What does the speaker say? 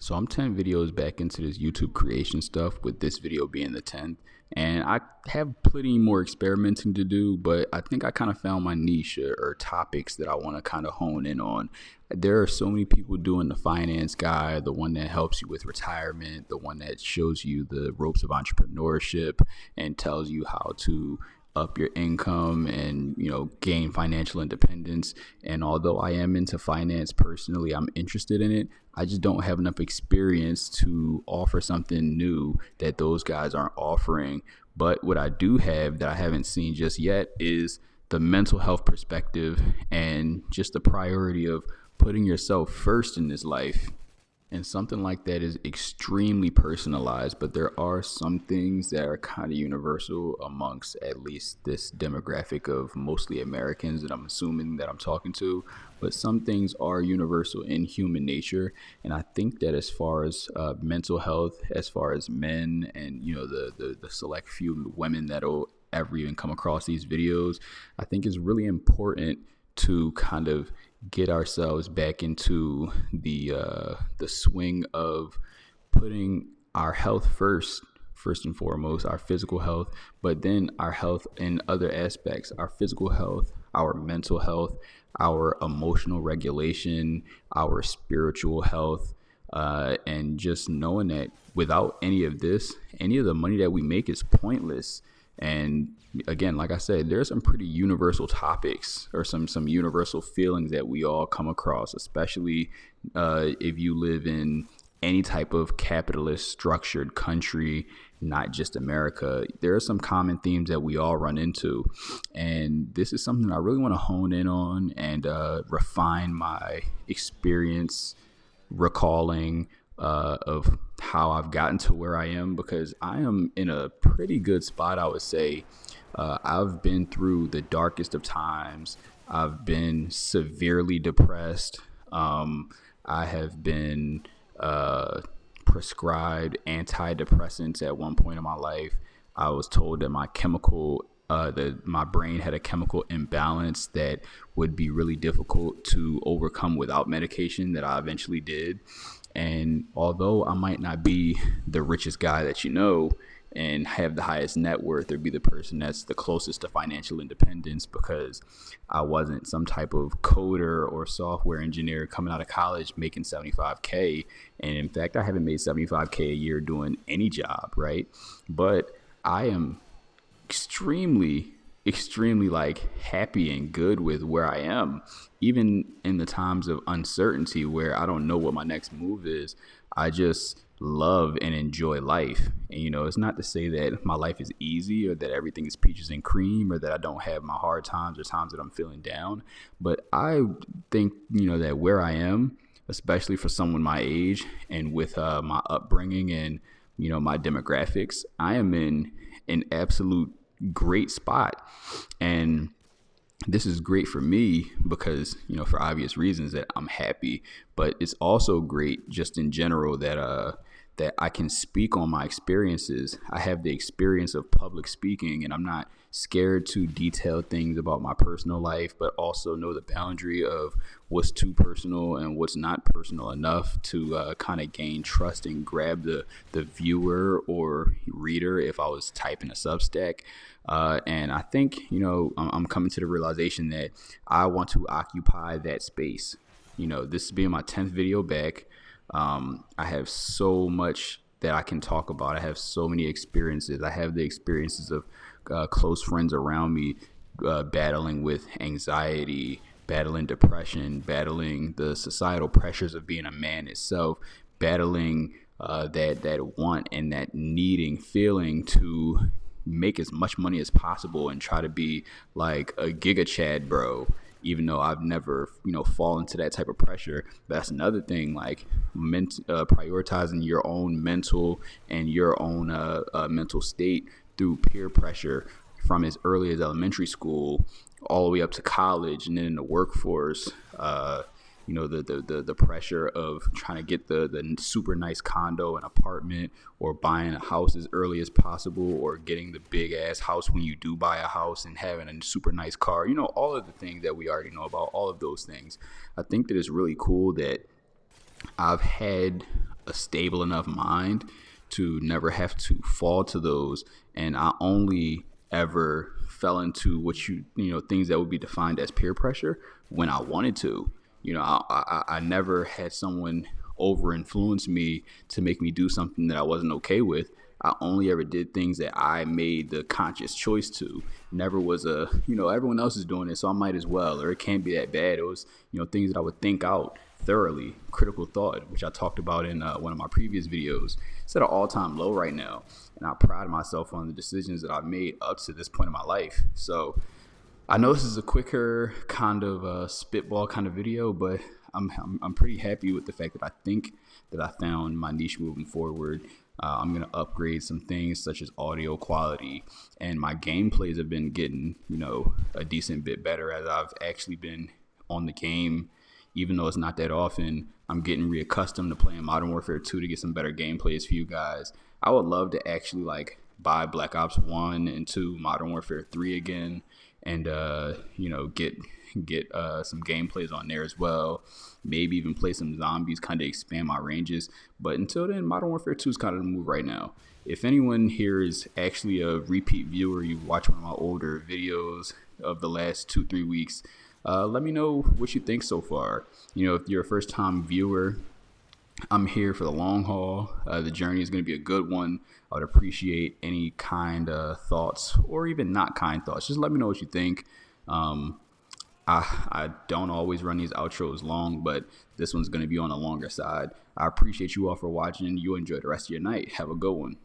So I'm 10 videos back into this YouTube creation stuff, with this video being the 10th. And I have plenty more experimenting to do, but I think I kind of found my niche or topics that I want to kind of hone in on. There are so many people doing the finance guide, the one that helps you with retirement, the one that shows you the ropes of entrepreneurship and tells you how to up your income and gain financial independence. And although I am into finance personally, I'm interested in it, I just don't have enough experience to offer something new that those guys aren't offering. But what I do have that I haven't seen just yet is the mental health perspective and just the priority of putting yourself first in this life. And something like that is extremely personalized, but there are some things that are kind of universal amongst at least this demographic of mostly Americans that I'm assuming that I'm talking to. But some things are universal in human nature. And I think that as far as mental health, as far as men and, the select few women that'll ever even come across these videos, I think it's really important to kind of get ourselves back into the swing of putting our health first and foremost, our physical health, but then our health in other aspects, our physical health, our mental health, our emotional regulation, our spiritual health, and just knowing that without any of this, any of the money that we make is pointless. And again, like I said, there's some pretty universal topics or some universal feelings that we all come across, especially if you live in any type of capitalist structured country, not just America. There are some common themes that we all run into. And this is something I really want to hone in on and refine my experience recalling of how I've gotten to where I am, because I am in a pretty good spot, I would say. I've been through the darkest of times. I've been severely depressed. I have been prescribed antidepressants at one point in my life. I was told that my brain had a chemical imbalance that would be really difficult to overcome without medication, that I eventually did. And although I might not be the richest guy that you know and have the highest net worth or be the person that's the closest to financial independence, because I wasn't some type of coder or software engineer coming out of college making 75K. And in fact, I haven't made 75K a year doing any job, right? But I am extremely like happy and good with where I am, even in the times of uncertainty where I don't know what my next move is. I just love and enjoy life. And it's not to say that my life is easy or that everything is peaches and cream or that I don't have my hard times or times that I'm feeling down, but I think that where I am, especially for someone my age and with my upbringing and my demographics, I am in an absolute great spot. And this is great for me because, for obvious reasons that I'm happy, but it's also great just in general that I can speak on my experiences. I have the experience of public speaking, and I'm not scared to detail things about my personal life, but also know the boundary of what's too personal and what's not personal enough to kind of gain trust and grab the viewer or reader if I was typing a Substack. And I think, I'm coming to the realization that I want to occupy that space. This is being my 10th video back. I have so much that I can talk about. I have so many experiences. I have the experiences of close friends around me battling with anxiety, battling depression, battling the societal pressures of being a man itself, battling that want and that needing feeling to make as much money as possible and try to be like a Giga Chad bro, even though I've never, fallen to that type of pressure. But that's another thing, like prioritizing your own mental and your own mental state through peer pressure from as early as elementary school all the way up to college and then in the workforce. The pressure of trying to get the super nice condo and apartment, or buying a house as early as possible, or getting the big ass house when you do buy a house, and having a super nice car, all of the things that we already know about, all of those things. I think that it's really cool that I've had a stable enough mind to never have to fall to those. And I only ever fell into things that would be defined as peer pressure when I wanted to. I never had someone over influence me to make me do something that I wasn't okay with. I only ever did things that I made the conscious choice to. Never was everyone else is doing it, so I might as well, or it can't be that bad. It was, things that I would think out thoroughly, critical thought, which I talked about in one of my previous videos. It's at an all-time low right now, and I pride myself on the decisions that I've made up to this point in my life. So I know this is a quicker kind of spitball kind of video, but I'm pretty happy with the fact that I think that I found my niche moving forward. I'm going to upgrade some things such as audio quality, and my gameplays have been getting, a decent bit better as I've actually been on the game. Even though it's not that often, I'm getting reaccustomed to playing Modern Warfare 2 to get some better gameplays for you guys. I would love to actually buy Black Ops 1 and 2, Modern Warfare 3 again, and get some gameplays on there as well. Maybe even play some zombies, kind of expand my ranges. But until then, Modern Warfare 2 is kind of the move right now. If anyone here is actually a repeat viewer, you've watched one of my older videos of the last 2-3 weeks, let me know what you think so far. If you're a first time viewer, I'm here for the long haul. The journey is going to be a good one. I would appreciate any kind of thoughts or even not kind thoughts. Just let me know what you think. I don't always run these outros long, but this one's going to be on the longer side. I appreciate you all for watching. You enjoy the rest of your night. Have a good one.